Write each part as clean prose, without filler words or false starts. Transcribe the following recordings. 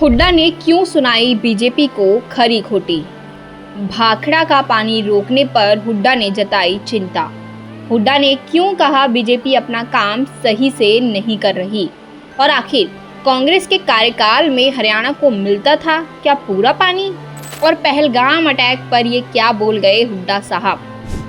हुड्डा ने क्यों सुनाई बीजेपी को खरी खोटी। भाखड़ा का पानी रोकने पर हुड्डा ने जताई चिंता। हुड्डा ने क्यों कहा बीजेपी अपना काम सही से नहीं कर रही, और आखिर कांग्रेस के कार्यकाल में हरियाणा को मिलता था क्या पूरा पानी, और पहलगाम अटैक पर ये क्या बोल गए हुड्डा साहब।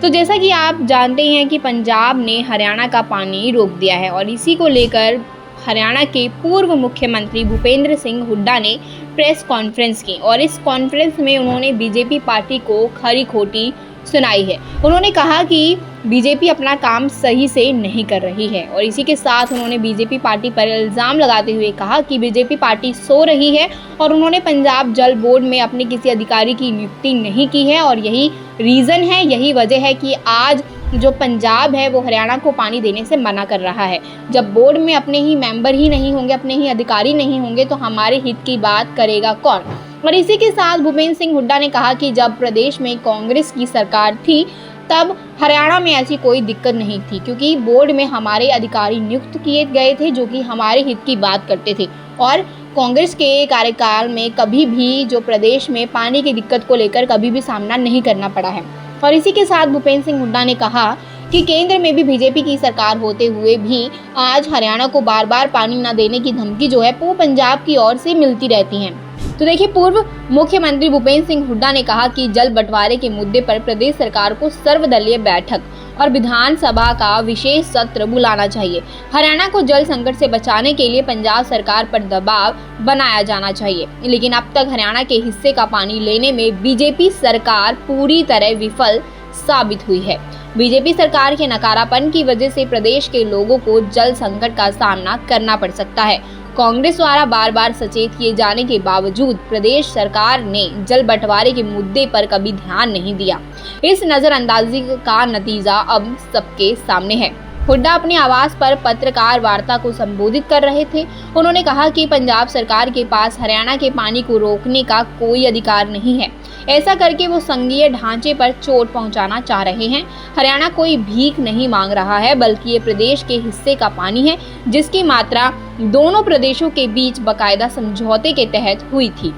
तो जैसा कि आप जानते हैं कि पंजाब ने हरियाणा का पानी रोक दिया है, और इसी को लेकर हरियाणा के पूर्व मुख्यमंत्री भूपेंद्र सिंह हुड्डा ने प्रेस कॉन्फ्रेंस की, और इस कॉन्फ्रेंस में उन्होंने बीजेपी पार्टी को खरी खोटी सुनाई है। उन्होंने कहा कि बीजेपी अपना काम सही से नहीं कर रही है, और इसी के साथ उन्होंने बीजेपी पार्टी पर इल्ज़ाम लगाते हुए कहा कि बीजेपी पार्टी सो रही है, और उन्होंने पंजाब जल बोर्ड में अपने किसी अधिकारी की नियुक्ति नहीं की है, और यही रीज़न है, यही वजह है कि आज जो पंजाब है वो हरियाणा को पानी देने से मना कर रहा है। जब बोर्ड में अपने ही मेंबर ही नहीं होंगे, अपने ही अधिकारी नहीं होंगे, तो हमारे हित की बात करेगा कौन। और इसी के साथ भूपेंद्र सिंह हुड्डा ने कहा कि जब प्रदेश में कांग्रेस की सरकार थी तब हरियाणा में ऐसी कोई दिक्कत नहीं थी, क्योंकि बोर्ड में हमारे अधिकारी नियुक्त किए गए थे जो कि हमारे हित की बात करते थे, और कांग्रेस के कार्यकाल में कभी भी जो प्रदेश में पानी की दिक्कत को लेकर कभी भी सामना नहीं करना पड़ा है। और इसी के साथ भूपेंद्र सिंह हुड्डा ने कहा कि केंद्र में भी बीजेपी की सरकार होते हुए भी आज हरियाणा को बार बार पानी न देने की धमकी जो है वो पंजाब की ओर से मिलती रहती है। तो देखिए, पूर्व मुख्यमंत्री भूपेंद्र सिंह हुड्डा ने कहा कि जल बंटवारे के मुद्दे पर प्रदेश सरकार को सर्वदलीय बैठक और विधानसभा का विशेष सत्र बुलाना चाहिए। हरियाणा को जल संकट से बचाने के लिए पंजाब सरकार पर दबाव बनाया जाना चाहिए, लेकिन अब तक हरियाणा के हिस्से का पानी लेने में बीजेपी सरकार पूरी तरह विफल साबित हुई है। बीजेपी सरकार के नकारापन की वजह से प्रदेश के लोगों को जल संकट का सामना करना पड़ सकता है। कांग्रेस द्वारा बार बार सचेत किए जाने के बावजूद प्रदेश सरकार ने जल बंटवारे के मुद्दे पर कभी ध्यान नहीं दिया। इस नजरअंदाजी का नतीजा अब सबके सामने है। हुड्डा अपने आवास पर पत्रकार वार्ता को संबोधित कर रहे थे। उन्होंने कहा कि पंजाब सरकार के पास हरियाणा के पानी को रोकने का कोई अधिकार नहीं है। ऐसा करके वो संघीय ढांचे पर चोट पहुंचाना चाह रहे हैं। हरियाणा कोई भीख नहीं मांग रहा है, बल्कि ये प्रदेश के हिस्से का पानी है, जिसकी मात्रा दोनों प्रदेशों के बीच बाकायदा समझौते के तहत हुई थी।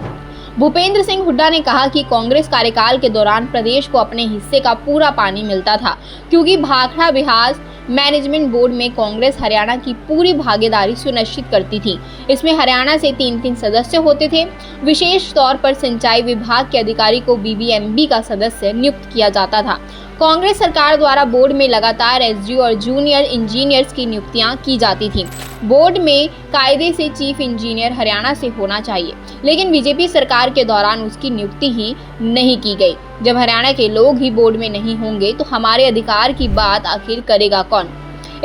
भूपेंद्र सिंह हुड्डा ने कहा कि कांग्रेस कार्यकाल के दौरान प्रदेश को अपने हिस्से का पूरा पानी मिलता था, क्योंकि भाखड़ा बिहार मैनेजमेंट बोर्ड में कांग्रेस हरियाणा की पूरी भागीदारी सुनिश्चित करती थी। इसमें हरियाणा से 3-3 सदस्य होते थे। विशेष तौर पर सिंचाई विभाग के अधिकारी को बीबीएमबी का सदस्य नियुक्त किया जाता था। कांग्रेस सरकार द्वारा बोर्ड में लगातार एसडीओ और जूनियर इंजीनियर्स की नियुक्तियां की जाती थीं। बोर्ड में कायदे से चीफ इंजीनियर हरियाणा से होना चाहिए, लेकिन बीजेपी सरकार के दौरान उसकी नियुक्ति ही नहीं की गई। जब हरियाणा के लोग ही बोर्ड में नहीं होंगे तो हमारे अधिकार की बात आखिर करेगा कौन।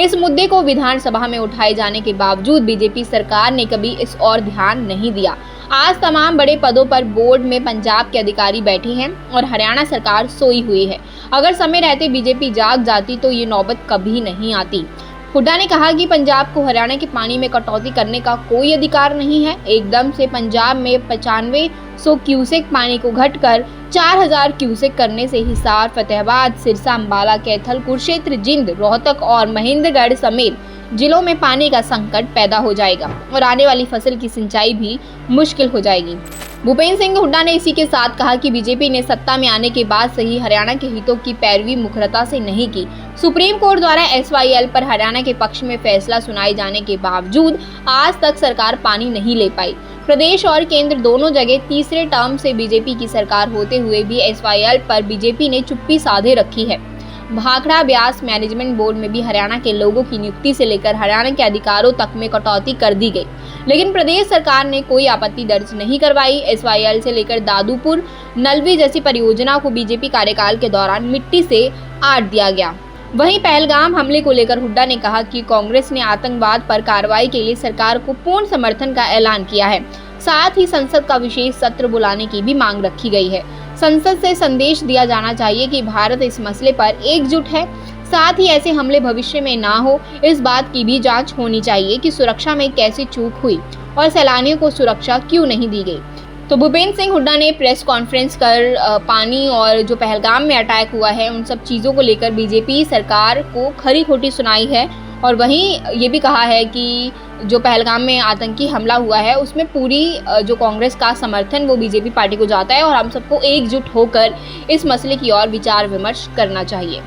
इस मुद्दे को विधानसभा में उठाए जाने के बावजूद बीजेपी सरकार ने कभी इस ओर ध्यान नहीं दिया। आज तमाम बड़े पदों पर बोर्ड में पंजाब के अधिकारी बैठे हैं और हरियाणा सरकार सोई हुई है। अगर समय रहते बीजेपी जाग जाती तो ये नौबत कभी नहीं आती। हुड्डा ने कहा कि पंजाब को हरियाणा के पानी में कटौती करने का कोई अधिकार नहीं है। एकदम से पंजाब में 9500 क्यूसेक पानी को घटकर 4000 क्यूसेक करने से हिसार, फतेहाबाद, सिरसा, अम्बाला, कैथल, कुरुक्षेत्र, जिंद, रोहतक और महेंद्रगढ़ समेत जिलों में पानी का संकट पैदा हो जाएगा और आने वाली फसल की सिंचाई भी मुश्किल हो जाएगी। भूपेंद्र सिंह हुड्डा ने इसी के साथ कहा कि बीजेपी ने सत्ता में आने के बाद सही हरियाणा के हितों की पैरवी मुखरता से नहीं की। सुप्रीम कोर्ट द्वारा एसवाईएल पर हरियाणा के पक्ष में फैसला सुनाए जाने के बावजूद आज तक सरकार पानी नहीं ले पाई। प्रदेश और केंद्र दोनों जगह तीसरे टर्म से बीजेपी की सरकार होते हुए भी एसवाईएल पर बीजेपी ने चुप्पी साधे रखी है। भाखड़ा ब्यास मैनेजमेंट बोर्ड में भी हरियाणा के लोगों की नियुक्ति से लेकर हरियाणा के अधिकारों तक में कटौती कर दी गई, लेकिन प्रदेश सरकार ने कोई आपत्ति दर्ज नहीं करवाई। एसवाईएल से लेकर दादूपुर, नलवी जैसी परियोजनाओं को बीजेपी कार्यकाल के दौरान मिट्टी से आट दिया गया। वहीं पहलगाम हमले को लेकर हुड्डा ने कहा कि कांग्रेस ने आतंकवाद पर कार्रवाई के लिए सरकार को पूर्ण समर्थन का ऐलान किया है। साथ ही संसद का विशेष सत्र बुलाने की भी मांग रखी गई है। संसद से संदेश दिया जाना चाहिए कि भारत इस मसले पर एकजुट है। साथ ही ऐसे हमले भविष्य में ना हो, इस बात की भी जांच होनी चाहिए कि सुरक्षा में कैसी चूक हुई और सैलानियों को सुरक्षा क्यों नहीं दी गई। तो भूपेंद्र सिंह हुड्डा ने प्रेस कॉन्फ्रेंस कर पानी और जो पहलगाम में अटैक हुआ है उन सब चीज़ों को लेकर बीजेपी सरकार को खरी खोटी सुनाई है, और वहीं ये भी कहा है कि जो पहलगाम में आतंकी हमला हुआ है उसमें पूरी जो कांग्रेस का समर्थन वो बीजेपी पार्टी को जाता है और हम सबको एकजुट होकर इस मसले की ओर विचार विमर्श करना चाहिए।